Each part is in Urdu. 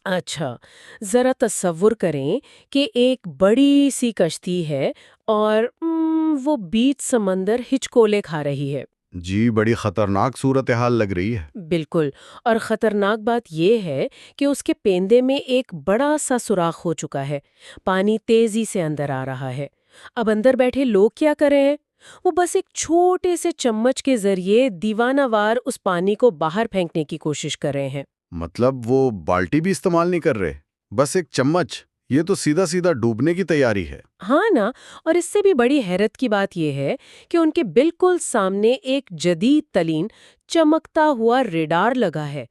اچھا، ذرا تصور کریں کہ ایک بڑی سی کشتی ہے اور وہ بیچ سمندر ہچکولے کھا رہی ہے۔ جی، بڑی خطرناک صورتحال لگ رہی ہے۔ بالکل، اور خطرناک بات یہ ہے کہ اس کے پیندے میں ایک بڑا سا سوراخ ہو چکا ہے، پانی تیزی سے اندر آ رہا ہے۔ اب اندر بیٹھے لوگ کیا کر رہے ہیں؟ وہ بس ایک چھوٹے سے چمچ کے ذریعے دیوانہ وار اس پانی کو باہر پھینکنے کی کوشش کر رہے ہیں۔ مطلب وہ بالٹی بھی استعمال نہیں کر رہے، بس ایک چمچ؟ یہ تو سیدھا سیدھا ڈوبنے کی تیاری ہے۔ ہاں نا، اور اس سے بھی بڑی حیرت کی بات یہ ہے کہ ان کے بالکل سامنے ایک جدید ترین چمکتا ہوا ریڈار لگا ہے۔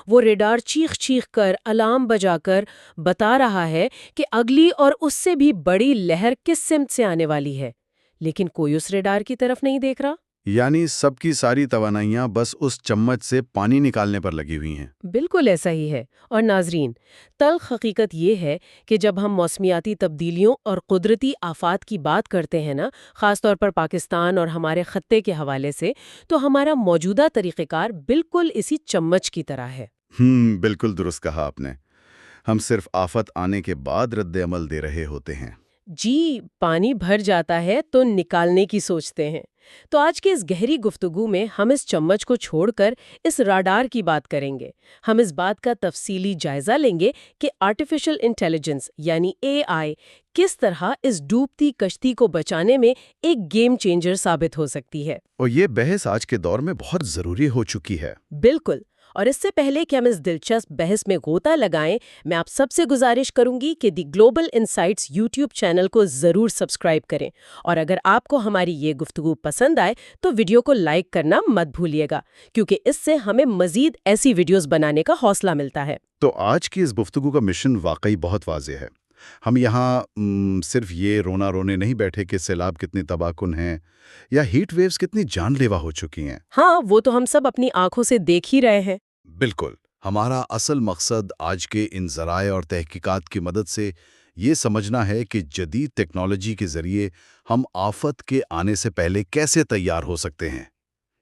وہ ریڈار چیخ چیخ کر الارم بجا کر بتا رہا ہے کہ اگلی اور اس سے بھی بڑی لہر کس سمت سے آنے والی ہے، لیکن کوئی اس ریڈار کی طرف نہیں دیکھ رہا۔ یعنی سب کی ساری توانائیاں بس اس چمچ سے پانی نکالنے پر لگی ہوئی ہیں۔ بالکل ایسا ہی ہے، اور ناظرین، تلخ حقیقت یہ ہے کہ جب ہم موسمیاتی تبدیلیوں اور قدرتی آفات کی بات کرتے ہیں نا، خاص طور پر پاکستان اور ہمارے خطے کے حوالے سے، تو ہمارا موجودہ طریقہ کار بالکل اسی چمچ کی طرح ہے۔ بالکل درست کہا آپ نے۔ ہم صرف آفت آنے کے بعد رد عمل دے رہے ہوتے ہیں۔ جی، پانی بھر جاتا ہے تو نکالنے کی سوچتے ہیں۔ تو آج کے اس گہری گفتگو میں ہم اس چمچ کو چھوڑ کر اس راڈار کی بات کریں گے۔ ہم اس بات کا تفصیلی جائزہ لیں گے کہ آرٹیفیشل انٹیلیجنس یعنی AI کس طرح اس ڈوبتی کشتی کو بچانے میں ایک گیم چینجر ثابت ہو سکتی ہے۔ اور یہ بحث آج کے دور میں بہت ضروری ہو چکی ہے۔ بالکل، اور اس سے پہلے کہ ہم اس دلچسپ بحث میں غوطہ لگائیں، میں آپ سب سے گزارش کروں گی کہ دی گلوبل انسائٹس یوٹیوب چینل کو ضرور سبسکرائب کریں، اور اگر آپ کو ہماری یہ گفتگو پسند آئے تو ویڈیو کو لائک کرنا مت بھولیے گا، کیونکہ اس سے ہمیں مزید ایسی ویڈیوز بنانے کا حوصلہ ملتا ہے۔ تو آج کی اس گفتگو کا مشن واقعی بہت واضح ہے۔ ہم یہاں صرف یہ رونا رونے نہیں بیٹھے کہ سیلاب کتنی تباہ کن ہیں یا ہیٹ ویوز کتنی جان لیوا ہو چکی ہیں۔ ہاں، وہ تو ہم سب اپنی آنکھوں سے دیکھ ہی رہے ہیں۔ بالکل، ہمارا اصل مقصد آج کے ان ذرائع اور تحقیقات کی مدد سے یہ سمجھنا ہے کہ جدید ٹیکنالوجی کے ذریعے ہم آفت کے آنے سے پہلے کیسے تیار ہو سکتے ہیں،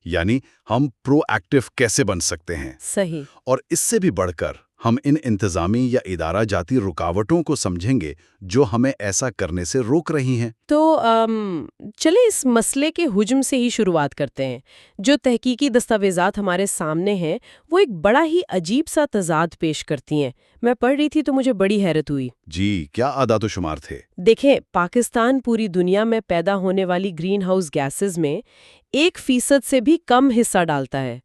یعنی ہم پرو ایکٹیو کیسے بن سکتے ہیں۔ صحیح۔ اور اس سے بھی بڑھ کر ہم ان انتظامی یا ادارہ جاتی رکاوٹوں کو سمجھیں گے جو ہمیں ایسا کرنے سے روک رہی ہیں۔ تو چلیں اس مسئلے کے حجم سے ہی شروعات کرتے ہیں۔ جو تحقیقی دستاویزات ہمارے سامنے ہیں وہ ایک بڑا ہی عجیب سا تضاد پیش کرتی ہیں۔ میں پڑھ رہی تھی تو مجھے بڑی حیرت ہوئی۔ جی، کیا اعداد و شمار تھے؟ دیکھیں، پاکستان پوری دنیا میں پیدا ہونے والی گرین ہاؤس گیسز میں 1% سے بھی کم حصہ ڈالتا ہے۔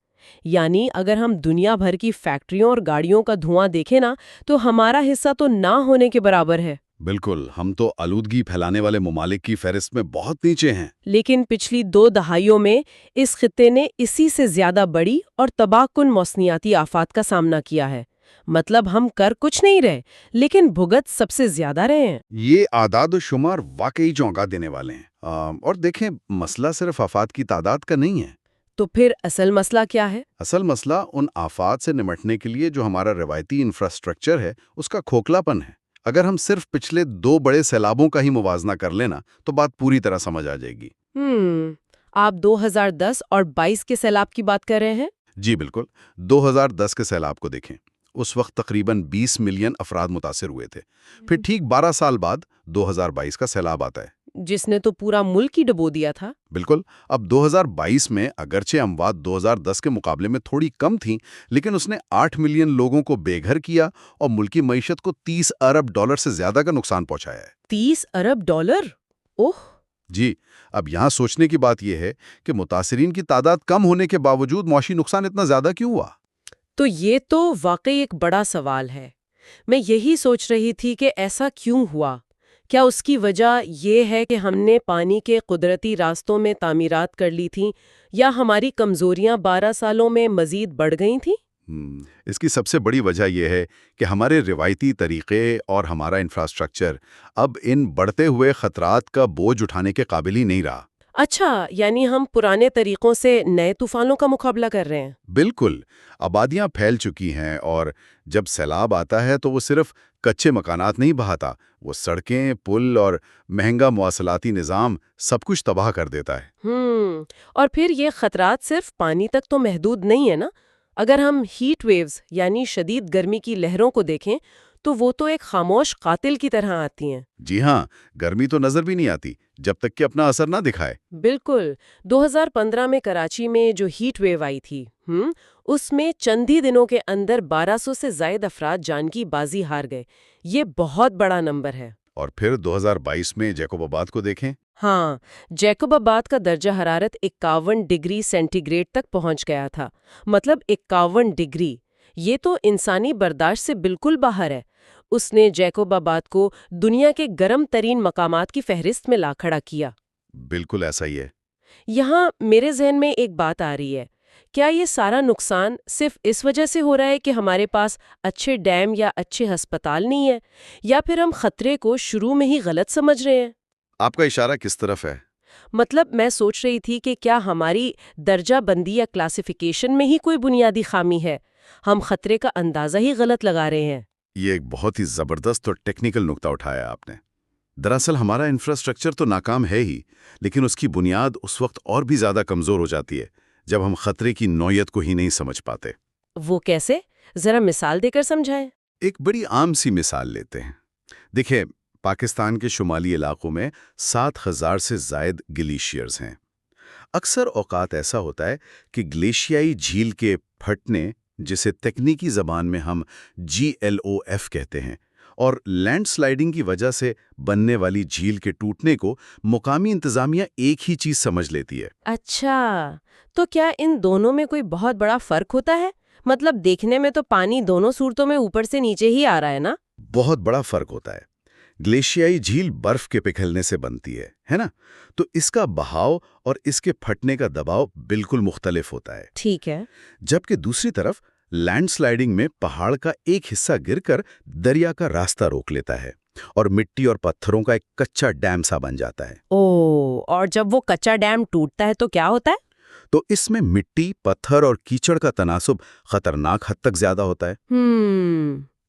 یعنی اگر ہم دنیا بھر کی فیکٹریوں اور گاڑیوں کا دھواں دیکھیں نا، تو ہمارا حصہ تو نہ ہونے کے برابر ہے۔ بالکل، ہم تو آلودگی پھیلانے والے ممالک کی فہرست میں بہت نیچے ہیں۔ لیکن پچھلی 2 دہائیوں میں اس خطے نے اسی سے زیادہ بڑی اور تباہ کن موسمیاتی آفات کا سامنا کیا ہے۔ مطلب ہم کر کچھ نہیں رہے، لیکن بھگت سب سے زیادہ رہے ہیں۔ یہ اعداد و شمار واقعی چونکا دینے والے ہیں۔ اور دیکھیں، مسئلہ صرف آفات کی تعداد کا نہیں ہے۔ تو پھر اصل مسئلہ کیا ہے؟ اصل مسئلہ ان آفات سے نمٹنے کے لیے جو ہمارا روایتی انفراسٹرکچر ہے اس کا کھوکھلاپن ہے۔ اگر ہم صرف پچھلے 2 بڑے سیلابوں کا ہی موازنہ کر لینا تو بات پوری طرح سمجھ آ جائے گی۔ آپ 2010 اور 22 کے سیلاب کی بات کر رہے ہیں؟ جی بالکل، 2010 کے سیلاب کو دیکھیں۔ اس وقت تقریباً 20 ملین افراد متاثر ہوئے تھے۔ پھر ٹھیک 12 سال بعد 2022 کا سیلاب آتا ہے، جس نے تو پورا ملک ہی ڈبو دیا تھا۔ بالکل۔ اب 2022 میں اگرچہ اموات 2010 کے مقابلے میں تھوڑی کم تھیں، لیکن اس نے 8 ملین لوگوں کو بے گھر کیا اور ملکی معیشت کو $30 ارب سے زیادہ کا نقصان پہنچایا ہے۔ $30 ارب؟ اوہ! جی، اب یہاں سوچنے کی بات یہ ہے کہ متاثرین کی تعداد کم ہونے کے باوجود معاشی نقصان اتنا زیادہ کیوں ہوا؟ تو یہ تو واقعی ایک بڑا سوال ہے۔ میں یہی سوچ رہی تھی کہ ایسا کیوں ہوا؟ کیا اس کی وجہ یہ ہے کہ ہم نے پانی کے قدرتی راستوں میں تعمیرات کر لی تھیں، یا ہماری کمزوریاں 12 سالوں میں مزید بڑھ گئی تھیں؟ اس کی سب سے بڑی وجہ یہ ہے کہ ہمارے روایتی طریقے اور ہمارا انفراسٹرکچر اب ان بڑھتے ہوئے خطرات کا بوجھ اٹھانے کے قابل ہی نہیں رہا۔ اچھا، یعنی ہم پرانے طریقوں سے نئے طوفانوں کا مقابلہ کر رہے ہیں۔ بالکل، آبادیاں پھیل چکی ہیں اور جب سیلاب آتا ہے تو وہ صرف کچے مکانات نہیں بہاتا، وہ سڑکیں، پل اور مہنگا مواصلاتی نظام سب کچھ تباہ کر دیتا ہے۔ اور پھر یہ خطرات صرف پانی تک تو محدود نہیں ہے نا؟ اگر ہم ہیٹ ویوز یعنی شدید گرمی کی لہروں کو دیکھیں تو وہ تو ایک خاموش قاتل کی طرح آتی ہیں۔ جی ہاں، گرمی تو نظر بھی نہیں آتی جب تک کہ اپنا اثر نہ دکھائے۔ بالکل۔ 2015 میں کراچی میں جو ہیٹ ویو آئی تھی اس میں چند ہی دنوں کے اندر 1200 سے زائد افراد جان کی بازی ہار گئے۔ یہ بہت بڑا نمبر ہے۔ اور پھر 2022 میں جیکوب آباد کو دیکھیں۔ ہاں، جیکوب آباد کا درجہ حرارت 51 ڈگری سینٹی گریڈ تک پہنچ گیا تھا۔ مطلب 51 ڈگری، یہ تو انسانی برداشت سے بالکل باہر ہے۔ اس نے جیکوب آباد کو دنیا کے گرم ترین مقامات کی فہرست میں لا کھڑا کیا۔ بالکل ایسا ہی ہے۔ یہاں میرے ذہن میں ایک بات آ رہی ہے، کیا یہ سارا نقصان صرف اس وجہ سے ہو رہا ہے کہ ہمارے پاس اچھے ڈیم یا اچھے ہسپتال نہیں ہیں، یا پھر ہم خطرے کو شروع میں ہی غلط سمجھ رہے ہیں؟ آپ کا اشارہ کس طرف ہے؟ مطلب میں سوچ رہی تھی کہ کیا ہماری درجہ بندی یا کلاسیفیکیشن میں ہی کوئی بنیادی خامی ہے؟ ہم خطرے کا اندازہ ہی غلط لگا رہے ہیں۔ یہ ایک بہت ہی زبردست اور ٹیکنیکل نکتہ اٹھایا آپ نے۔ دراصل ہمارا انفراسٹرکچر تو ناکام ہے ہی، لیکن اس کی بنیاد اس وقت اور بھی زیادہ کمزور ہو جاتی ہے جب ہم خطرے کی نوعیت کو ہی نہیں سمجھ پاتے۔ وہ کیسے؟ ذرا مثال دے کر سمجھائیں۔ ایک بڑی عام سی مثال لیتے ہیں۔ دیکھیں، پاکستان کے شمالی علاقوں میں 7,000 سے زائد گلیشیئرز ہیں۔ اکثر اوقات ایسا ہوتا ہے کہ گلیشیائی جھیل کے پھٹنے، جسے تکنیکی زبان میں ہم GLOF کہتے ہیں، اور لینڈ سلائیڈنگ کی وجہ سے بننے والی جھیل کے ٹوٹنے کو مقامی انتظامیہ ایک ہی چیز سمجھ لیتی ہے۔ اچھا، تو کیا ان دونوں میں کوئی بہت بڑا فرق ہوتا ہے؟ مطلب دیکھنے میں تو پانی دونوں صورتوں میں اوپر سے نیچے ہی آ رہا ہے نا؟ بہت بڑا فرق ہوتا ہے۔ گلیشیائی جھیل برف کے پگھلنے سے بنتی ہے نا؟ تو اس کا بہاؤ اور اس کے پھٹنے کا دباؤ بالکل مختلف ہوتا ہے۔ ٹھیک ہے۔ جبکہ دوسری طرف لینڈ سلائیڈنگ میں پہاڑ کا ایک حصہ گر کر دریا کا راستہ روک لیتا ہے اور مٹی اور پتھروں کا ایک کچا ڈیم سا بن جاتا ہے۔ اور جب وہ کچا ڈیم ٹوٹتا ہے تو کیا ہوتا ہے؟ تو اس میں مٹی، پتھر اور کیچڑ کا تناسب خطرناک حد تک زیادہ ہوتا ہے۔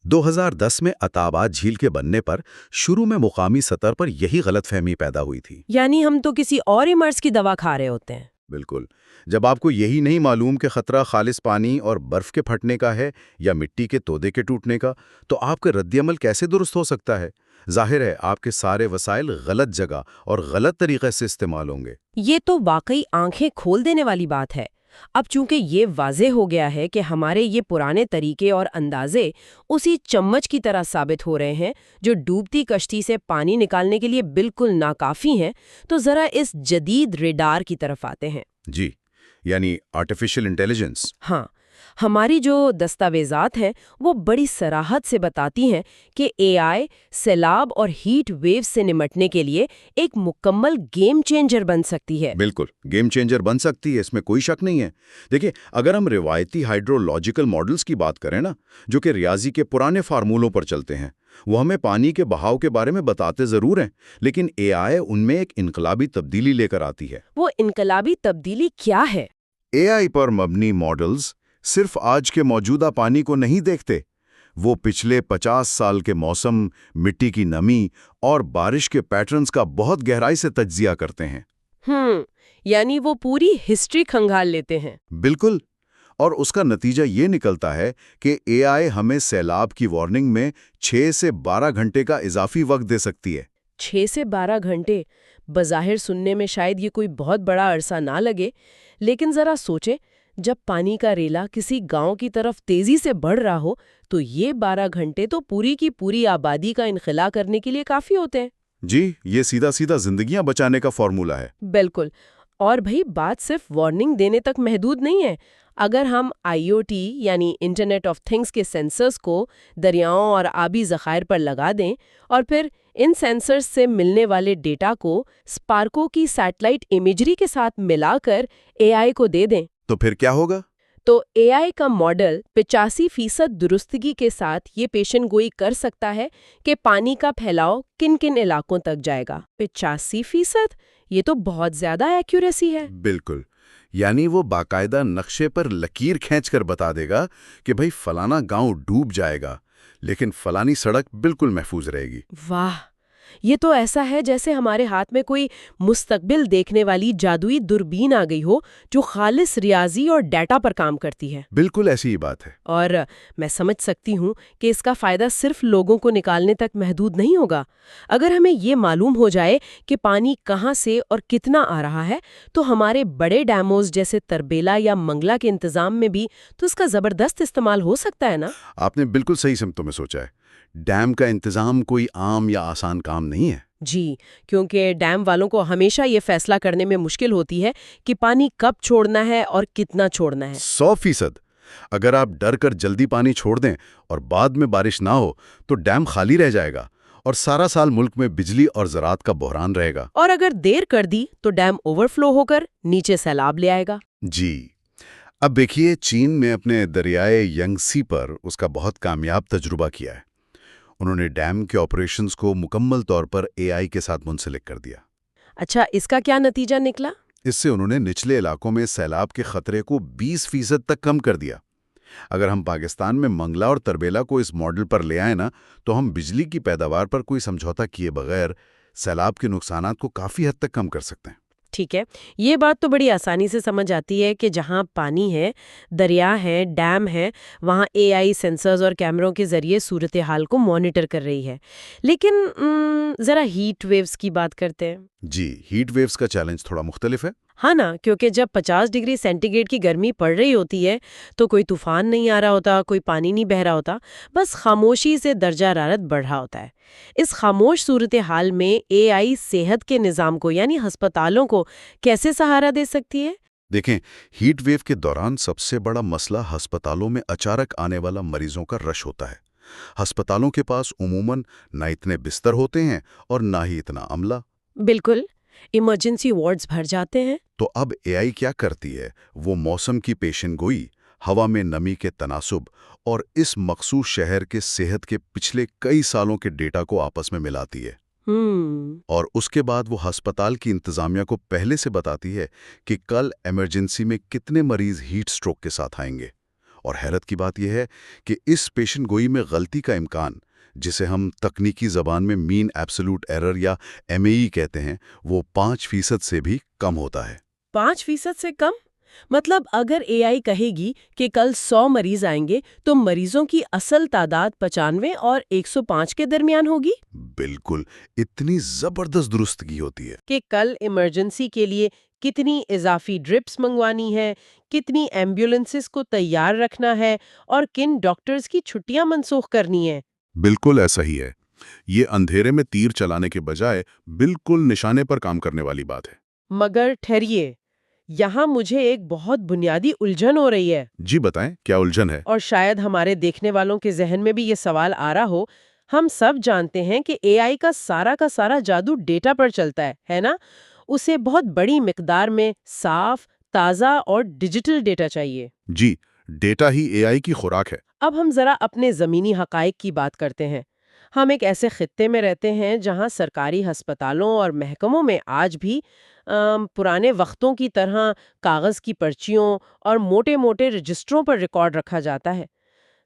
2010 میں عطا آباد جھیل کے بننے پر شروع میں مقامی سطح پر یہی غلط فہمی پیدا ہوئی تھی۔ یعنی ہم تو کسی اور ہی مرض کی دوا کھا رہے ہوتے ہیں۔ بالکل۔ جب آپ کو یہی نہیں معلوم کہ خطرہ خالص پانی اور برف کے پھٹنے کا ہے یا مٹی کے تودے کے ٹوٹنے کا، تو آپ کا رد عمل کیسے درست ہو سکتا ہے؟ ظاہر ہے آپ کے سارے وسائل غلط جگہ اور غلط طریقے سے استعمال ہوں گے۔ یہ تو واقعی آنکھیں کھول دینے والی بات ہے۔ اب چونکہ یہ واضح ہو گیا ہے کہ ہمارے یہ پرانے طریقے اور اندازے اسی چمچ کی طرح ثابت ہو رہے ہیں جو ڈوبتی کشتی سے پانی نکالنے کے لیے بالکل ناکافی ہیں، تو ذرا اس جدید ریڈار کی طرف آتے ہیں۔ جی، یعنی آرٹیفیشل انٹیلیجنس۔ ہاں، ہماری جو دستاویزات ہیں وہ بڑی صراحت سے بتاتی ہیں کہ AI سیلاب اور ہیٹ ویو سے نمٹنے کے لیے ایک مکمل گیم چینجر بن سکتی ہے۔ بالکل، گیم چینجر بن سکتی ہے، اس میں کوئی شک نہیں ہے۔ دیکھیں، اگر ہم روایتی ہائیڈرولوجیکل ماڈلز کی بات کریں نا، جو کہ ریاضی کے پرانے فارمولوں پر چلتے ہیں، وہ ہمیں پانی کے بہاؤ کے بارے میں بتاتے ضرور ہیں، لیکن AI ان میں ایک انقلابی تبدیلی لے کر آتی ہے۔ وہ انقلابی تبدیلی کیا ہے؟ AI پر مبنی ماڈلز صرف آج کے موجودہ پانی کو نہیں دیکھتے، وہ پچھلے 50 سال کے موسم، مٹی کی نمی اور بارش کے پیٹرنز کا بہت گہرائی سے تجزیہ کرتے ہیں۔ یعنی وہ پوری ہسٹری کھنگال لیتے ہیں۔ بالکل، اور اس کا نتیجہ یہ نکلتا ہے کہ AI ہمیں سیلاب کی وارننگ میں 6 سے 12 گھنٹے کا اضافی وقت دے سکتی ہے۔ 6 سے 12 گھنٹے بظاہر سننے میں شاید یہ کوئی بہت بڑا عرصہ نہ لگے، لیکن ذرا سوچیں، جب پانی کا ریلا کسی گاؤں کی طرف تیزی سے بڑھ رہا ہو تو یہ 12 گھنٹے تو پوری کی پوری آبادی کا انخلا کرنے کے لیے کافی ہوتے ہیں۔ جی، یہ سیدھا سیدھا زندگیاں بچانے کا فارمولہ ہے۔ بالکل۔ اور بھئی بات صرف وارننگ دینے تک محدود نہیں ہے۔ اگر ہم IoT یعنی انٹرنیٹ آف تھنگز کے سینسرز کو دریاؤں اور آبی ذخائر پر لگا دیں اور پھر ان سینسرز سے ملنے والے ڈیٹا کو اسپارکو کی سیٹلائٹ امیجری کے ساتھ ملا کر AI کو دے دیں، تو پھر کیا ہوگا؟ تو AI کا ماڈل 85% درستگی کے ساتھ یہ پیشن گوئی کر سکتا ہے کہ پانی کا پھیلاؤ کن کن علاقوں تک جائے گا۔ 85%؟ یہ تو بہت زیادہ ایکیوریسی ہے۔ بالکل، یعنی وہ باقاعدہ نقشے پر لکیر کھینچ کر بتا دے گا کہ بھئی فلانا گاؤں ڈوب جائے گا، لیکن فلانی سڑک بالکل محفوظ رہے گی۔ واہ، یہ تو ایسا ہے جیسے ہمارے ہاتھ میں کوئی مستقبل دیکھنے والی جادوئی دوربین آ گئی ہو جو خالص ریاضی اور ڈیٹا پر کام کرتی ہے۔ بالکل ایسی ہی بات ہے۔ اور میں سمجھ سکتی ہوں کہ اس کا فائدہ صرف لوگوں کو نکالنے تک محدود نہیں ہوگا۔ اگر ہمیں یہ معلوم ہو جائے کہ پانی کہاں سے اور کتنا آ رہا ہے تو ہمارے بڑے ڈیموز جیسے تربیلا یا منگلا کے انتظام میں بھی تو اس کا زبردست استعمال ہو سکتا ہے نا؟ آپ نے بالکل صحیح سمتوں میں سوچا ہے۔ ڈیم کا انتظام کوئی عام یا آسان کام نہیں ہے۔ جی، کیونکہ ڈیم والوں کو ہمیشہ یہ فیصلہ کرنے میں مشکل ہوتی ہے کہ پانی کب چھوڑنا ہے اور کتنا چھوڑنا ہے۔ 100%۔ اگر آپ ڈر کر جلدی پانی چھوڑ دیں اور بعد میں بارش نہ ہو تو ڈیم خالی رہ جائے گا اور سارا سال ملک میں بجلی اور زراعت کا بحران رہے گا۔ اور اگر دیر کر دی تو ڈیم اوور فلو ہو کر نیچے سیلاب لے آئے گا۔ جی، اب دیکھیے چین میں اپنے دریائے یانگسی پر اس کا بہت کامیاب تجربہ کیا ہے۔ انہوں نے ڈیم کے آپریشنز کو مکمل طور پر AI کے ساتھ منسلک کر دیا۔ اچھا، اس کا کیا نتیجہ نکلا؟ اس سے انہوں نے نچلے علاقوں میں سیلاب کے خطرے کو 20% تک کم کر دیا۔ اگر ہم پاکستان میں منگلا اور تربیلا کو اس ماڈل پر لے آئیں نا تو ہم بجلی کی پیداوار پر کوئی سمجھوتا کیے بغیر سیلاب کے نقصانات کو کافی حد تک کم کر سکتے ہیں۔ ٹھیک ہے، یہ بات تو بڑی آسانی سے سمجھ آتی ہے کہ جہاں پانی ہے، دریا ہے، ڈیم ہے، وہاں AI سینسرز اور کیمروں کے ذریعے صورتحال کو مانیٹر کر رہی ہے۔ لیکن ذرا ہیٹ ویوز کی بات کرتے ہیں۔ جی، ہیٹ ویوز کا چیلنج تھوڑا مختلف ہے۔ ہاں نا، کیونکہ جب 50 ڈگری سینٹی گریڈ کی گرمی پڑ رہی ہوتی ہے تو کوئی طوفان نہیں آ رہا ہوتا، کوئی پانی نہیں بہہ رہا ہوتا، بس خاموشی سے درجہ حرارت بڑھ رہا ہوتا ہے۔ اس خاموش صورتحال میں AI صحت کے نظام کو یعنی ہسپتالوں کو کیسے سہارا دے سکتی ہے؟ دیکھیں، ہیٹ ویو کے دوران سب سے بڑا مسئلہ ہسپتالوں میں اچانک آنے والا مریضوں کا رش ہوتا ہے۔ ہسپتالوں کے پاس عموماً نہ اتنے بستر ہوتے ہیں اور نہ ہی اتنا عملہ۔ بالکل، ایمرجنسی وارڈز بھر جاتے ہیں۔ تو اب AI کیا کرتی ہے؟ وہ موسم کی پیشن گوئی، ہوا میں نمی کے تناسب اور اس مخصوص شہر کے صحت کے پچھلے کئی سالوں کے ڈیٹا کو آپس میں ملاتی ہے۔ اور اس کے بعد وہ ہسپتال کی انتظامیہ کو پہلے سے بتاتی ہے کہ کل ایمرجنسی میں کتنے مریض ہیٹ سٹروک کے ساتھ آئیں گے۔ اور حیرت کی بات یہ ہے کہ اس پیشن گوئی میں غلطی کا امکان، جسے ہم تکنیکی زبان میں مین ایبسولوٹ ایرر یا MAE کہتے ہیں، وہ 5% سے بھی کم ہوتا ہے۔ 5% سے کم؟ مطلب اگر AI کہے گی کہ کل 100 مریض آئیں گے تو مریضوں کی اصل تعداد 95 اور 105 کے درمیان ہوگی؟ بالکل، اتنی زبردست درستگی ہوتی ہے کہ کل ایمرجنسی کے لیے کتنی اضافی ڈرپس منگوانی ہے، کتنی ایمبیولنسز کو تیار رکھنا ہے اور کن ڈاکٹرز کی چھٹیاں منسوخ کرنی ہیں۔ بالکل ایسا ہی ہے۔ یہ اندھیرے میں تیر چلانے کے بجائے بالکل نشانے پر کام کرنے والی بات ہے۔ مگر ٹھہریے، یہاں مجھے ایک بہت بنیادی الجھن ہو رہی ہے۔ جی بتائیں، کیا الجھن ہے؟ اور شاید ہمارے دیکھنے والوں کے ذہن میں بھی یہ سوال آ رہا ہو۔ ہم سب جانتے ہیں کہ AI کا سارا جادو ڈیٹا پر چلتا ہے نا؟ اسے بہت بڑی مقدار میں صاف، تازہ اور ڈیجیٹل ڈیٹا چاہیے۔ جی، ڈیٹا ہی AI کی خوراک ہے۔ اب ہم ذرا اپنے زمینی حقائق کی بات کرتے ہیں۔ ہم ایک ایسے خطے میں رہتے ہیں جہاں سرکاری ہسپتالوں اور محکموں میں آج بھی پرانے وقتوں کی طرح کاغذ کی پرچیوں اور موٹے موٹے رجسٹروں پر ریکارڈ رکھا جاتا ہے۔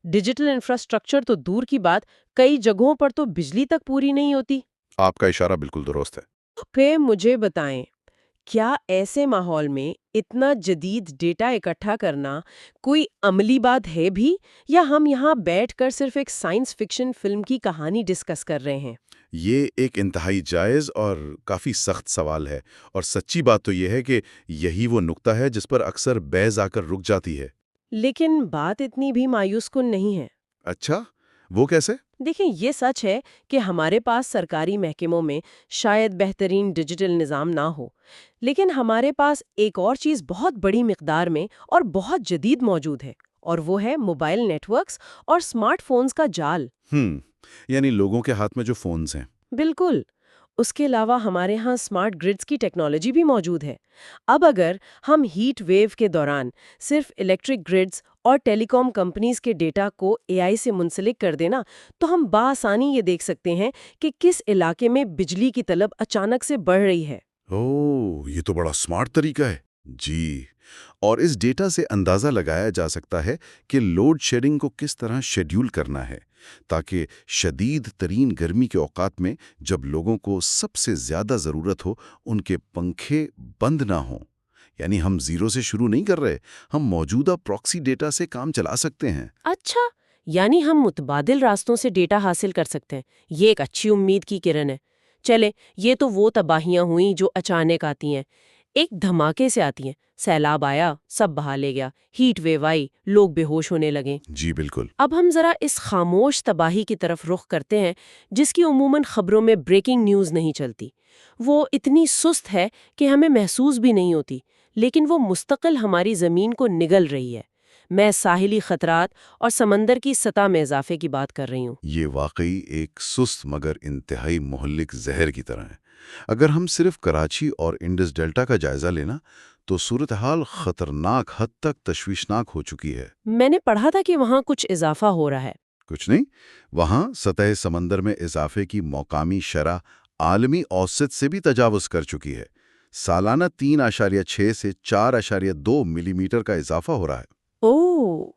ڈیجیٹل انفراسٹرکچر تو دور کی بات، کئی جگہوں پر تو بجلی تک پوری نہیں ہوتی۔ آپ کا اشارہ بالکل درست ہے۔ پھر مجھے بتائیں، کیا ایسے ماحول میں اتنا جدید ڈیٹا اکٹھا کرنا کوئی عملی بات ہے بھی، یا ہم یہاں بیٹھ کر صرف ایک سائنس فکشن فلم کی کہانی ڈسکس کر رہے ہیں؟ یہ ایک انتہائی جائز اور کافی سخت سوال ہے، اور سچی بات تو یہ ہے کہ یہی وہ نقطہ ہے جس پر اکثر بحث آ کر رک جاتی ہے۔ لیکن بات اتنی بھی مایوس کن نہیں ہے۔ اچھا، وہ کیسے؟ دیکھیں، یہ سچ ہے کہ ہمارے پاس سرکاری محکموں میں شاید بہترین ڈیجیٹل نظام نہ ہو، لیکن ہمارے پاس ایک اور چیز بہت بڑی مقدار میں اور بہت جدید موجود ہے، اور وہ ہے موبائل نیٹ ورکس اور سمارٹ فونز کا جال۔ یعنی لوگوں کے ہاتھ میں جو فونز ہیں۔ بالکل۔ اس کے علاوہ ہمارے ہاں سمارٹ گریڈز کی ٹیکنالوجی بھی موجود ہے۔ اب اگر ہم ہیٹ ویو کے دوران صرف الیکٹرک گریڈز اور ٹیلی کام کمپنیز کے ڈیٹا کو AI سے منسلک کر دینا تو ہم بآسانی یہ دیکھ سکتے ہیں کہ کس علاقے میں بجلی کی طلب اچانک سے بڑھ رہی ہے۔ یہ تو بڑا سمارٹ طریقہ ہے۔ جی، اور اس ڈیٹا سے اندازہ لگایا جا سکتا ہے کہ لوڈ شیڈنگ کو کس طرح شیڈیول کرنا ہے، تاکہ شدید ترین گرمی کے اوقات میں جب لوگوں کو سب سے زیادہ ضرورت ہو ان کے پنکھے بند نہ ہوں۔ یعنی ہم زیرو سے شروع نہیں کر رہے، ہم موجودہ پراکسی ڈیٹا سے کام چلا سکتے ہیں۔ اچھا، یعنی ہم متبادل راستوں سے ڈیٹا حاصل کر سکتے ہیں۔ یہ ایک اچھی امید کی کرن ہے۔ چلے، یہ تو وہ تباہیاں ہوئیں جو اچانک آتی ہیں، ایک دھماکے سے آتی ہیں۔ سیلاب آیا، سب بہا لے گیا، ہیٹ ویو آئی، لوگ بے ہوش ہونے لگے۔ جی بالکل۔ اب ہم ذرا اس خاموش تباہی کی طرف رخ کرتے ہیں جس کی عموماً خبروں میں بریکنگ نیوز نہیں چلتی۔ وہ اتنی سست ہے کہ ہمیں محسوس بھی نہیں ہوتی، لیکن وہ مستقل ہماری زمین کو نگل رہی ہے۔ میں ساحلی خطرات اور سمندر کی سطح میں اضافے کی بات کر رہی ہوں۔ یہ واقعی ایک سست مگر انتہائی مہلک زہر کی طرح ہے۔ اگر ہم صرف کراچی اور انڈس ڈیلٹا کا جائزہ لینا تو صورتحال خطرناک حد تک تشویشناک ہو چکی ہے۔ میں نے پڑھا تھا کہ وہاں کچھ اضافہ ہو رہا ہے۔ کچھ نہیں، وہاں سطح سمندر میں اضافے کی مقامی شرح عالمی اوسط سے بھی تجاوز کر چکی ہے۔ سالانہ 3.6 سے 4.2 ملی میٹر کا اضافہ ہو رہا ہے۔ اوہ!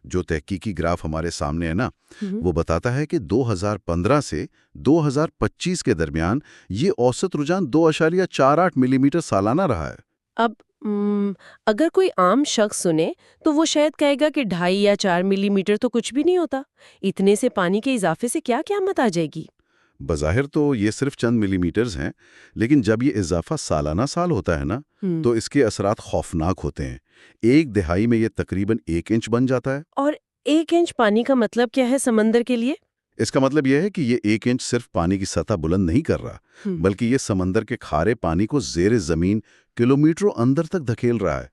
جو تحقیقی گراف ہمارے سامنے ہے نا، وہ بتاتا ہے کہ 2015 سے 2025 کے درمیان یہ اوسط رجحان 2.48 ملی میٹر سالانہ رہا ہے۔ اب اگر کوئی عام شخص سنے تو وہ شاید کہے گا کہ 2.5 یا 4 ملی میٹر تو کچھ بھی نہیں ہوتا۔ اتنے سے پانی کے اضافے سے کیا قیامت آ جائے گی؟ بظاہر تو یہ صرف چند ملی میٹرز ہیں، لیکن جب یہ اضافہ سالانہ سال ہوتا ہے نا، تو اس کے اثرات خوفناک ہوتے ہیں۔ ایک دہائی میں یہ تقریباً 1 انچ بن جاتا ہے۔ اور 1 انچ پانی کا مطلب کیا ہے سمندر کے لیے؟ اس کا مطلب یہ ہے کہ یہ 1 انچ صرف پانی کی سطح بلند نہیں کر رہا، بلکہ یہ سمندر کے کھارے پانی کو زیر زمین کلومیٹروں اندر تک دھکیل رہا ہے۔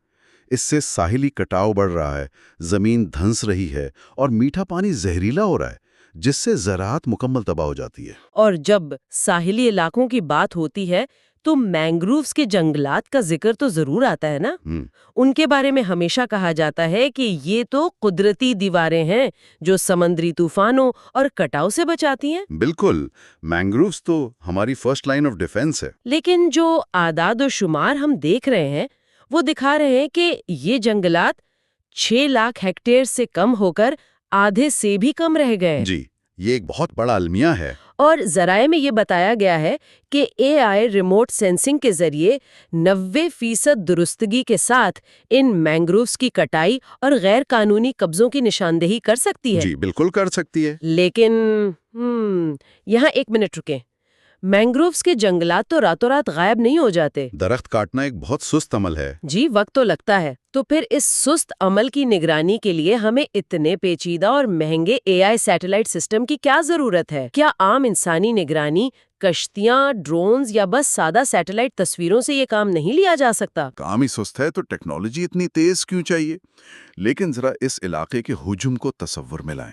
اس سے ساحلی کٹاؤ بڑھ رہا ہے، زمین دھنس رہی ہے اور میٹھا پانی زہریلا ہو رہا ہے، جس سے زراعت مکمل تباہ ہو جاتی ہے۔ اور جب ساحلی علاقوں کی بات ہوتی ہے تو مینگرووز کے جنگلات کا ذکر تو ضرور آتا ہے نا؟ ان کے بارے میں ہمیشہ کہا جاتا ہے کہ یہ تو قدرتی دیواریں ہیں جو سمندری طوفانوں اور کٹاؤ سے بچاتی ہیں۔ بالکل، مینگرووز تو ہماری فرسٹ لائن آف ڈیفense ہے۔ لیکن جو اعداد و شمار ہم دیکھ رہے ہیں وہ دکھا رہے ہیں کہ یہ جنگلات 6 لاکھ ہیکٹیئر سے کم ہو کر آدھے سے بھی کم رہ گئے۔ جی، یہ ایک بہت بڑا المیہ ہے۔ اور ذرائع میں یہ بتایا گیا ہے کہ اے آئی ریموٹ سینسنگ کے ذریعے 90% درستگی کے ساتھ ان مینگرووز کی کٹائی اور غیر قانونی قبضوں کی نشاندہی کر سکتی ہے۔ جی بالکل کر سکتی ہے۔ لیکن یہاں 1 منٹ رکیں۔ مینگرووز کے جنگلات تو راتوں رات غائب نہیں ہو جاتے۔ درخت کاٹنا ایک بہت سست عمل ہے۔ جی، وقت تو لگتا ہے۔ تو پھر اس سست عمل کی نگرانی کے لیے ہمیں اتنے پیچیدہ اور مہنگے اے آئی سیٹلائٹ سسٹم کی کیا ضرورت ہے؟ کیا عام انسانی نگرانی، کشتیاں، ڈرونز یا بس سادہ سیٹلائٹ تصویروں سے یہ کام نہیں لیا جا سکتا؟ کام ہی سست ہے تو ٹیکنالوجی اتنی تیز کیوں چاہیے؟ لیکن ذرا اس علاقے کے ہجوم کو تصور میں لائیں۔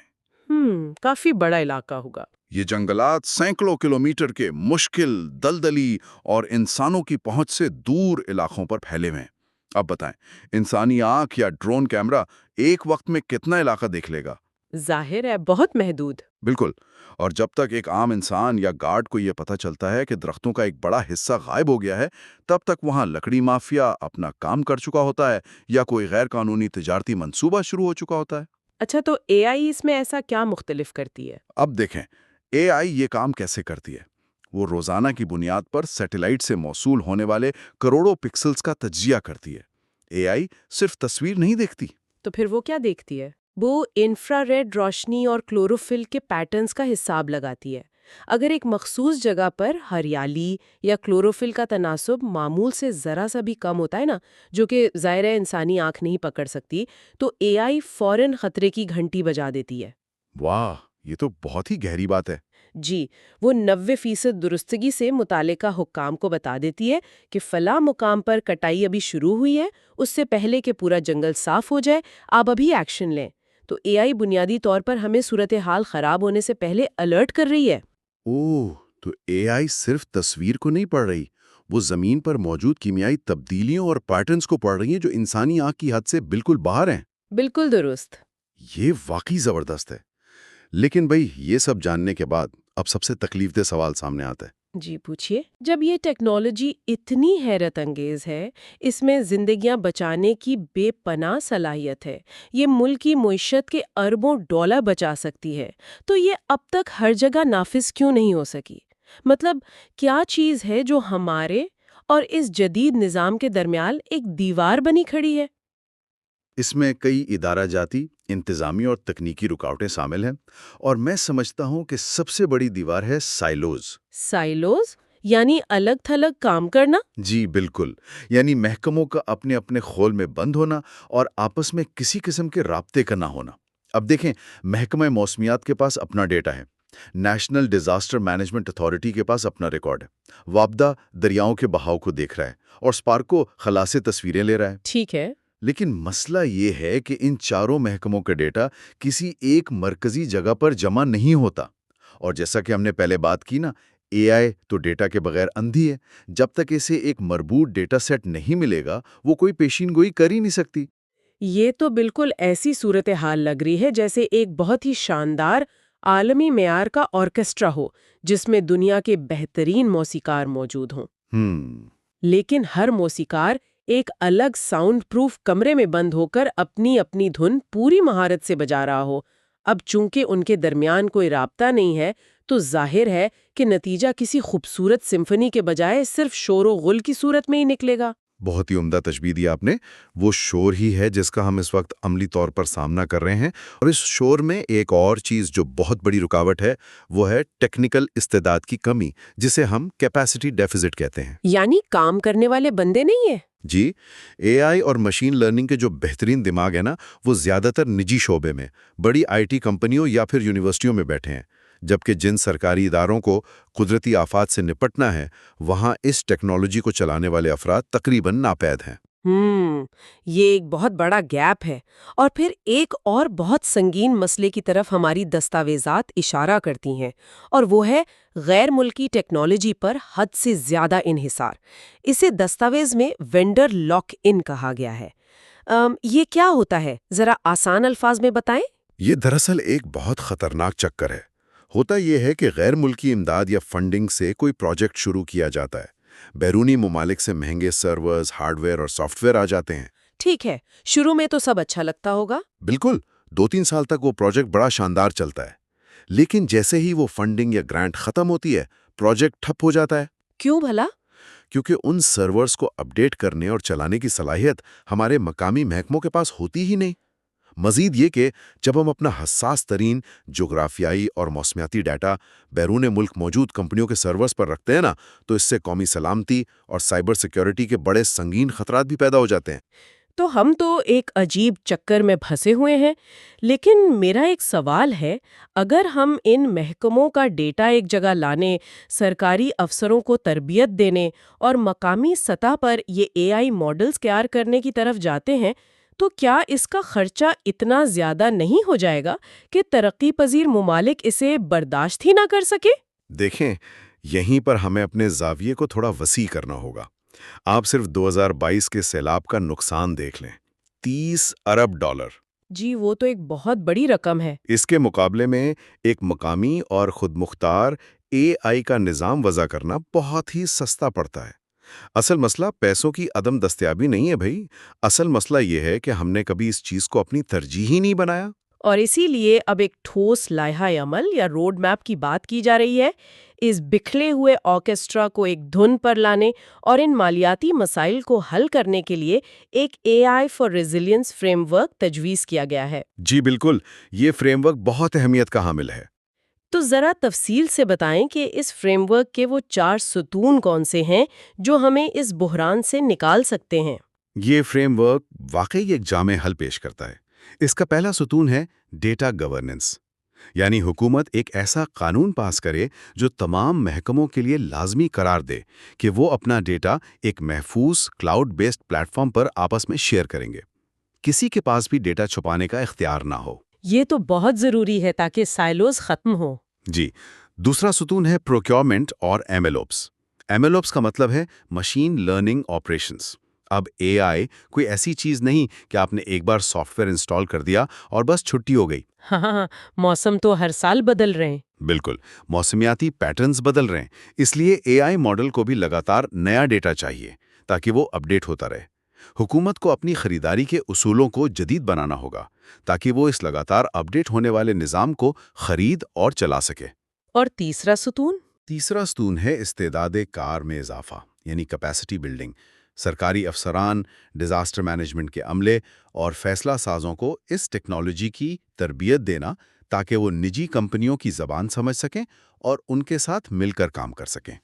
کافی بڑا علاقہ ہوگا۔ یہ جنگلات سینکڑوں کلومیٹر کے مشکل، دلدلی اور انسانوں کی پہنچ سے دور علاقوں پر پھیلے ہوئے ہیں۔ اب بتائیں، انسانی آنکھ یا ڈرون کیمرہ ایک وقت میں کتنا علاقہ دیکھ لے گا؟ ظاہر ہے بہت محدود۔ بالکل، اور جب تک ایک عام انسان یا گارڈ کو یہ پتہ چلتا ہے کہ درختوں کا ایک بڑا حصہ غائب ہو گیا ہے، تب تک وہاں لکڑی مافیا اپنا کام کر چکا ہوتا ہے یا کوئی غیر قانونی تجارتی منصوبہ شروع ہو چکا ہوتا ہے۔ اچھا، تو اے آئی اس میں ایسا کیا مختلف کرتی ہے؟ اب دیکھیں، اے آئی یہ کام کیسے کرتی ہے۔ وہ روزانہ کی بنیاد پر سیٹلائٹ سے موصول ہونے والے کروڑوں پکسلز کا تجزیہ کرتی ہے۔ اے آئی صرف تصویر نہیں دیکھتی۔ تو پھر وہ کیا دیکھتی ہے؟ وہ انفراریڈ روشنی اور کلوروفل کے پیٹرنز کا حساب لگاتی ہے۔ اگر ایک مخصوص جگہ پر ہریالی یا کلوروفل کا تناسب معمول سے ذرا سا بھی کم ہوتا ہے نا، جو کہ ظاہر انسانی آنکھ نہیں پکڑ سکتی، تو اے آئی فوراً خطرے کی گھنٹی بجا دیتی ہے۔ واہ، یہ تو بہت ہی گہری بات ہے۔ جی، وہ 90% درستگی سے متعلقہ حکام کو بتا دیتی ہے کہ فلاں مقام پر کٹائی ابھی شروع ہوئی ہے، اس سے پہلے کہ پورا جنگل صاف ہو جائے آپ ابھی ایکشن لیں۔ تو اے آئی بنیادی طور پر ہمیں صورتحال خراب ہونے سے پہلے الرٹ کر رہی ہے۔ اوہ، تو اے آئی صرف تصویر کو نہیں پڑھ رہی، وہ زمین پر موجود کیمیائی تبدیلیوں اور پیٹرنز کو پڑھ رہی ہیں جو انسانی آنکھ کی حد سے بالکل باہر ہیں۔ بالکل درست۔ یہ واقعی زبردست ہے۔ لیکن بھئی، یہ سب جاننے کے بعد اب سب سے تکلیف دہ سوال سامنے آتا ہے۔ جی پوچھیے۔ جب یہ ٹیکنالوجی اتنی حیرت انگیز ہے، اس میں زندگیاں بچانے کی بے پناہ صلاحیت ہے، یہ ملک کی معیشت کے اربوں ڈالر بچا سکتی ہے، تو یہ اب تک ہر جگہ نافذ کیوں نہیں ہو سکی؟ مطلب کیا چیز ہے جو ہمارے اور اس جدید نظام کے درمیان ایک دیوار بنی کھڑی ہے؟ اس میں کئی ادارہ جاتی، انتظامی اور تکنیکی رکاوٹیں شامل ہیں، اور میں سمجھتا ہوں کہ سب سے بڑی دیوار ہے سائلوز۔ سائلوز؟ یعنی الگ تھلگ کام کرنا؟ جی بالکل، یعنی محکموں کا اپنے اپنے خول میں بند ہونا اور آپس میں کسی قسم کے رابطے کا نہ ہونا۔ اب دیکھیں، محکمہ موسمیات کے پاس اپنا ڈیٹا ہے، نیشنل ڈیزاسٹر مینجمنٹ اتھارٹی کے پاس اپنا ریکارڈ ہے، وابدہ دریاؤں کے بہاؤ کو دیکھ رہا ہے، اور اسپارکو خلا سے تصویریں لے رہا ہے۔ ٹھیک ہے۔ لیکن مسئلہ یہ ہے کہ ان چاروں محکموں کا ڈیٹا کسی ایک مرکزی جگہ پر جمع نہیں ہوتا، اور جیسا کہ ہم نے پہلے بات کی نا، اے آئی تو ڈیٹا کے بغیر اندھی ہے، جب تک اسے ایک مربوط ڈیٹا سیٹ نہیں ملے گا وہ کوئی پیشین گوئی کر ہی نہیں سکتی۔ یہ تو بالکل ایسی صورتحال لگ رہی ہے جیسے ایک بہت ہی شاندار عالمی معیار کا آرکیسٹرا ہو جس میں دنیا کے بہترین موسیقار موجود ہوں، لیکن ہر موسیقار ایک الگ ساؤنڈ پروف کمرے میں بند ہو کر اپنی اپنی دھن پوری مہارت سے بجا رہا ہو۔ اب چونکہ ان کے درمیان کوئی رابطہ نہیں ہے تو ظاہر ہے کہ نتیجہ کسی خوبصورت سمفنی کے بجائے صرف شور و غل کی صورت میں ہی نکلے گا۔ بہت ہی عمدہ تشبیہ دی آپ نے۔ وہ شور ہی ہے جس کا ہم اس وقت عملی طور پر سامنا کر رہے ہیں، اور اس شور میں ایک اور چیز جو بہت بڑی رکاوٹ ہے وہ ہے ٹیکنیکل استعداد کی کمی، جسے ہم کیپیسٹی ڈیفیسٹ کہتے ہیں۔ یعنی کام کرنے والے بندے نہیں ہیں؟ جی، اے آئی اور مشین لرننگ کے جو بہترین دماغ ہیں نا، وہ زیادہ تر نجی شعبے میں، بڑی آئی ٹی کمپنیوں یا پھر یونیورسٹیوں میں بیٹھے ہیں، جبکہ جن سرکاری اداروں کو قدرتی آفات سے نپٹنا ہے، وہاں اس ٹیکنالوجی کو چلانے والے افراد تقریباً ناپید ہیں۔ یہ ایک بہت بڑا گیپ ہے، اور پھر ایک اور بہت سنگین مسئلے کی طرف ہماری دستاویزات اشارہ کرتی ہیں، اور وہ ہے غیر ملکی ٹیکنالوجی پر حد سے زیادہ انحصار۔ اسے دستاویز میں وینڈر لاک ان کہا گیا ہے۔ یہ کیا ہوتا ہے؟ ذرا آسان الفاظ میں بتائیں۔ یہ دراصل ایک بہت خطرناک چکر ہے۔ ہوتا یہ ہے کہ غیر ملکی امداد یا فنڈنگ سے کوئی پروجیکٹ شروع کیا جاتا ہے، بیرونی ممالک سے مہنگے سرورز، ہارڈ ویئر اور سافٹ ویئر آ جاتے ہیں۔ ٹھیک ہے، شروع میں تو سب اچھا لگتا ہوگا۔ بالکل، 2-3 سال تک وہ پروجیکٹ بڑا شاندار چلتا ہے، لیکن جیسے ہی وہ فنڈنگ یا گرانٹ ختم ہوتی ہے، پروجیکٹ ٹھپ ہو جاتا ہے۔ کیوں بھلا؟ کیونکہ ان سرورز کو اپڈیٹ کرنے اور چلانے کی صلاحیت ہمارے مقامی محکموں کے پاس ہوتی ہی نہیں۔ مزید یہ کہ جب ہم اپنا حساس ترین جغرافیائی اور موسمیاتی ڈیٹا بیرون ملک موجود کمپنیوں کے سرورز پر رکھتے ہیں نا، تو اس سے قومی سلامتی اور سائبر سیکیورٹی کے بڑے سنگین خطرات بھی پیدا ہو جاتے ہیں۔ تو ہم تو ایک عجیب چکر میں پھنسے ہوئے ہیں، لیکن میرا ایک سوال ہے، اگر ہم ان محکموں کا ڈیٹا ایک جگہ لانے، سرکاری افسروں کو تربیت دینے اور مقامی سطح پر یہ اے آئی ماڈلز تیار کرنے کی طرف جاتے ہیں، تو کیا اس کا خرچہ اتنا زیادہ نہیں ہو جائے گا کہ ترقی پذیر ممالک اسے برداشت ہی نہ کر سکے؟ دیکھیں، یہیں پر ہمیں اپنے زاویے کو تھوڑا وسیع کرنا ہوگا۔ آپ صرف 2022 کے سیلاب کا نقصان دیکھ لیں، $30 ارب۔ جی وہ تو ایک بہت بڑی رقم ہے۔ اس کے مقابلے میں ایک مقامی اور خود مختار اے آئی کا نظام وضع کرنا بہت ہی سستا پڑتا ہے۔ اصل مسئلہ پیسوں کی عدم دستیابی نہیں ہے بھائی، اصل مسئلہ یہ ہے کہ ہم نے کبھی اس چیز کو اپنی ترجیح ہی نہیں بنایا۔ اور اسی لیے اب ایک ٹھوس لائحہ عمل یا روڈ میپ کی بات کی جا رہی ہے، اس بکھرے ہوئے آرکیسٹرا کو ایک دھن پر لانے اور ان مالیاتی مسائل کو حل کرنے کے لیے ایک اے آئی فار ریزیلینس فریم ورک تجویز کیا گیا ہے۔ جی بالکل، یہ فریم ورک بہت اہمیت کا حامل ہے۔ تو ذرا تفصیل سے بتائیں کہ اس فریم ورک کے وہ 4 ستون کون سے ہیں جو ہمیں اس بحران سے نکال سکتے ہیں۔ یہ فریم ورک واقعی ایک جامع حل پیش کرتا ہے۔ اس کا پہلا ستون ہے ڈیٹا گورننس، یعنی حکومت ایک ایسا قانون پاس کرے جو تمام محکموں کے لیے لازمی قرار دے کہ وہ اپنا ڈیٹا ایک محفوظ کلاؤڈ بیسڈ پلیٹ فارم پر آپس میں شیئر کریں گے، کسی کے پاس بھی ڈیٹا چھپانے کا اختیار نہ ہو۔ یہ تو بہت ضروری ہے تاکہ سائلوز ختم ہو۔ جی، دوسرا ستون ہے پروکیورمنٹ اور M L ops. M L ops کا مطلب ہے مشین لرننگ آپریشنز۔ اب اے آئی کوئی ایسی چیز نہیں کہ آپ نے ایک بار سافٹ ویئر انسٹال کر دیا اور بس چھٹی ہو گئی۔ ہاں، موسم تو ہر سال بدل رہے ہیں۔ بالکل، موسمیاتی پیٹرنز بدل رہے ہیں، اس لیے اے آئی ماڈل کو بھی لگاتار نیا ڈیٹا چاہیے تاکہ وہ اپڈیٹ ہوتا رہے۔ حکومت کو اپنی خریداری کے اصولوں کو جدید بنانا ہوگا تاکہ وہ اس لگاتار اپڈیٹ ہونے والے نظام کو خرید اور چلا سکے۔ اور تیسرا ستون؟ تیسرا ستون ہے استعداد کار میں اضافہ، یعنی کیپیسٹی بلڈنگ۔ سرکاری افسران، ڈیزاسٹر مینجمنٹ کے عملے اور فیصلہ سازوں کو اس ٹیکنالوجی کی تربیت دینا تاکہ وہ نجی کمپنیوں کی زبان سمجھ سکیں اور ان کے ساتھ مل کر کام کر سکیں۔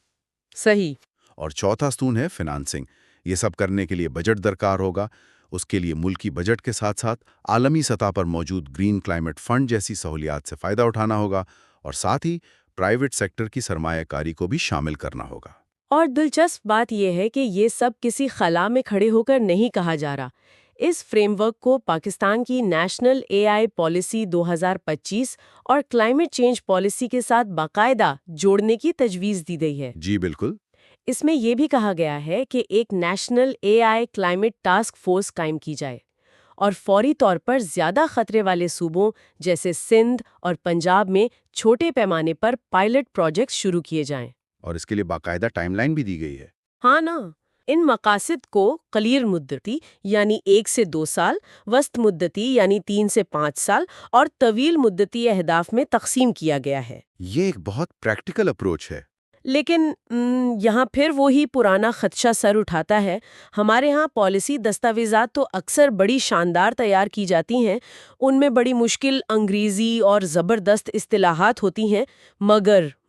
صحیح۔ اور چوتھا ستون ہے فنانسنگ۔ یہ سب کرنے کے لیے بجٹ درکار ہوگا۔ اس کے لیے ملکی بجٹ کے ساتھ ساتھ عالمی سطح پر موجود گرین کلائمیٹ فنڈ جیسی سہولیات سے فائدہ اٹھانا ہوگا، اور ساتھ ہی پرائیویٹ سیکٹر کی سرمایہ کاری کو بھی شامل کرنا ہوگا۔ اور دلچسپ بات یہ ہے کہ یہ سب کسی خلا میں کھڑے ہو کر نہیں کہا جا رہا۔ اس فریم ورک کو پاکستان کی نیشنل اے آئی پالیسی 2025 اور کلائمیٹ چینج پالیسی کے ساتھ باقاعدہ جوڑنے کی تجویز دی گئی ہے۔ جی بالکل۔ اس میں یہ بھی کہا گیا ہے کہ ایک national A I climate task force قائم کی جائے اور فوری طور پر زیادہ خطرے والے صوبوں جیسے سندھ اور پنجاب میں چھوٹے پیمانے پر پائلٹ پروجیکٹس شروع کیے جائیں۔ اور اس کے لیے باقاعدہ ٹائم لائن بھی دی گئی ہے۔ ہاں نا، ان مقاصد کو قلیل مدتی یعنی 1 سے 2 سال، وسط مدتی یعنی 3 سے 5 سال اور طویل مدتی اہداف میں تقسیم کیا گیا ہے۔ یہ ایک بہت پریکٹیکل اپروچ ہے۔ لیکن یہاں پھر وہی پرانا خدشہ سر اٹھاتا ہے۔ ہمارے ہاں پالیسی دستاویزات تو اکثر بڑی شاندار تیار کی جاتی ہیں، ان میں بڑی مشکل انگریزی اور زبردست اصطلاحات ہوتی ہیں،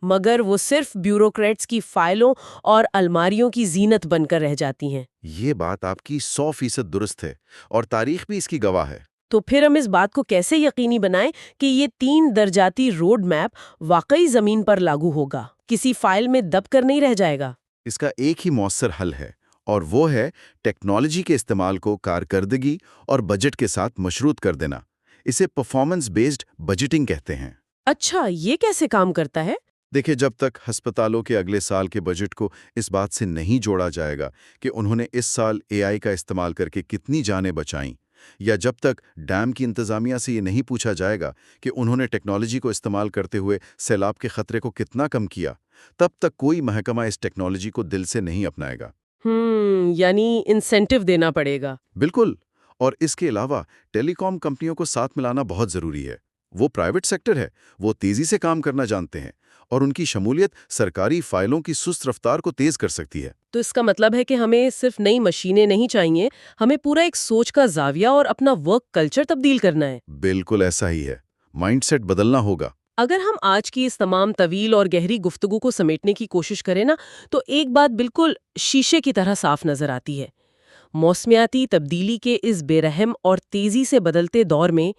مگر وہ صرف بیوروکریٹس کی فائلوں اور الماریوں کی زینت بن کر رہ جاتی ہیں۔ یہ بات آپ کی 100% درست ہے، اور تاریخ بھی اس کی گواہ ہے۔ تو پھر ہم اس بات کو کیسے یقینی بنائیں کہ یہ 3 درجاتی روڈ میپ واقعی زمین پر لاگو ہوگا، کسی فائل میں دب کر نہیں رہ جائے گا؟ اس کا ایک ہی مؤثر حل ہے، اور وہ ہے ٹیکنالوجی کے استعمال کو کارکردگی اور بجٹ کے ساتھ مشروط کر دینا۔ اسے پرفارمنس بیسڈ بجٹنگ کہتے ہیں۔ اچھا، یہ کیسے کام کرتا ہے؟ دیکھیں، جب تک ہسپتالوں کے اگلے سال کے بجٹ کو اس بات سے نہیں جوڑا جائے گا کہ انہوں نے اس سال اے آئی کا استعمال کر کے کتنی جانیں بچائیں، یا جب تک ڈیم کی انتظامیہ سے یہ نہیں پوچھا جائے گا کہ انہوں نے ٹیکنالوجی کو استعمال کرتے ہوئے سیلاب کے خطرے کو کتنا کم کیا، تب تک کوئی محکمہ اس ٹیکنالوجی کو دل سے نہیں اپنائے گا۔ یعنی انسینٹیو دینا پڑے گا۔ بالکل۔ اور اس کے علاوہ ٹیلی کام کمپنیوں کو ساتھ ملانا بہت ضروری ہے۔ وہ پرائیویٹ سیکٹر ہے، وہ تیزی سے کام کرنا جانتے ہیں، اور ان کی شمولیت سرکاری فائلوں کی سست رفتار کو تیز کر سکتی ہے۔ تو اس کا مطلب ہے کہ ہمیں صرف نئی مشینیں نہیں چاہیے، ہمیں پورا ایک سوچ کا زاویہ اور اپنا ورک کلچر تبدیل کرنا ہے۔ بالکل ایسا ہی ہے، مائنڈ سیٹ بدلنا ہوگا۔ اگر ہم آج کی اس تمام طویل اور گہری گفتگو کو سمیٹنے کی کوشش کریں نا، تو ایک بات بالکل شیشے کی طرح صاف نظر آتی ہے۔ موسمیاتی تبدیلی کے اس بے رحم اور تیزی سے بدلتے دور میں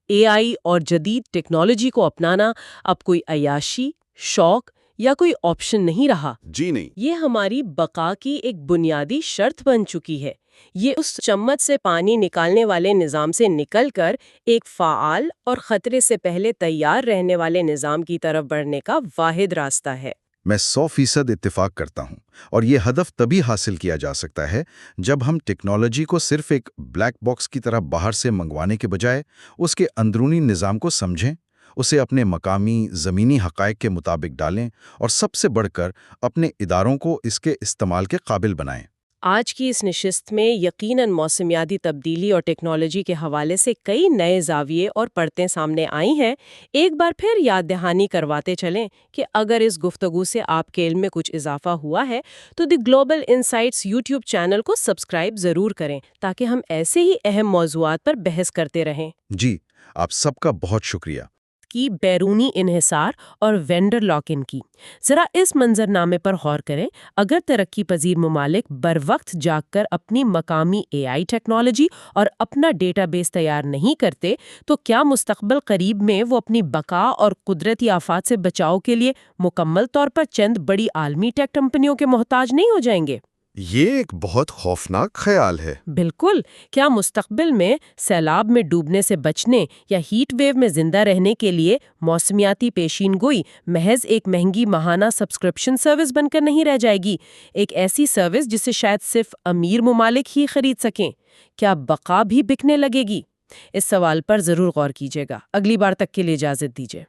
اے آئی اور جدید ٹیکنالوجی کو اپنانا اب کوئی عیاشی، شوق یا کوئی آپشن نہیں رہا۔ جی نہیں۔ یہ ہماری بقا کی ایک بنیادی شرط بن چکی ہے۔ یہ اس چمچ سے پانی نکالنے والے نظام سے نکل کر ایک فعال اور خطرے سے پہلے تیار رہنے والے نظام کی طرف بڑھنے کا واحد راستہ ہے۔ میں 100% اتفاق کرتا ہوں، اور یہ ہدف تبھی حاصل کیا جا سکتا ہے جب ہم ٹیکنالوجی کو صرف ایک بلیک باکس کی طرح باہر سے منگوانے کے بجائے اس کے اندرونی نظام کو سمجھیں، اسے اپنے مقامی زمینی حقائق کے مطابق ڈالیں، اور سب سے بڑھ کر اپنے اداروں کو اس کے استعمال کے قابل بنائیں۔ آج کی اس نشست میں یقیناً موسمیاتی تبدیلی اور ٹیکنالوجی کے حوالے سے کئی نئے زاویے اور پرتیں سامنے آئی ہیں۔ ایک بار پھر یاد دہانی کرواتے چلیں کہ اگر اس گفتگو سے آپ کے علم میں کچھ اضافہ ہوا ہے تو دی گلوبل انسائٹس یوٹیوب چینل کو سبسکرائب ضرور کریں تاکہ ہم ایسے ہی اہم موضوعات پر بحث کرتے رہیں۔ جی، آپ سب کا بہت شکریہ۔ کی بیرونی انحصار اور وینڈر لاک ان کی ذرا اس منظرنامے پر غور کریں۔ اگر ترقی پذیر ممالک بر وقت جاگ کر اپنی مقامی اے آئی ٹیکنالوجی اور اپنا ڈیٹا بیس تیار نہیں کرتے تو کیا مستقبل قریب میں وہ اپنی بقا اور قدرتی آفات سے بچاؤ کے لیے مکمل طور پر چند بڑی عالمی ٹیک کمپنیوں کے محتاج نہیں ہو جائیں گے؟ یہ ایک بہت خوفناک خیال ہے۔ بالکل۔ کیا مستقبل میں سیلاب میں ڈوبنے سے بچنے یا ہیٹ ویو میں زندہ رہنے کے لیے موسمیاتی پیشین گوئی محض ایک مہنگی ماہانہ سبسکرپشن سروس بن کر نہیں رہ جائے گی، ایک ایسی سروس جسے شاید صرف امیر ممالک ہی خرید سکیں؟ کیا بقا بھی بکنے لگے گی؟ اس سوال پر ضرور غور کیجیے گا۔ اگلی بار تک کے لیے اجازت دیجیے۔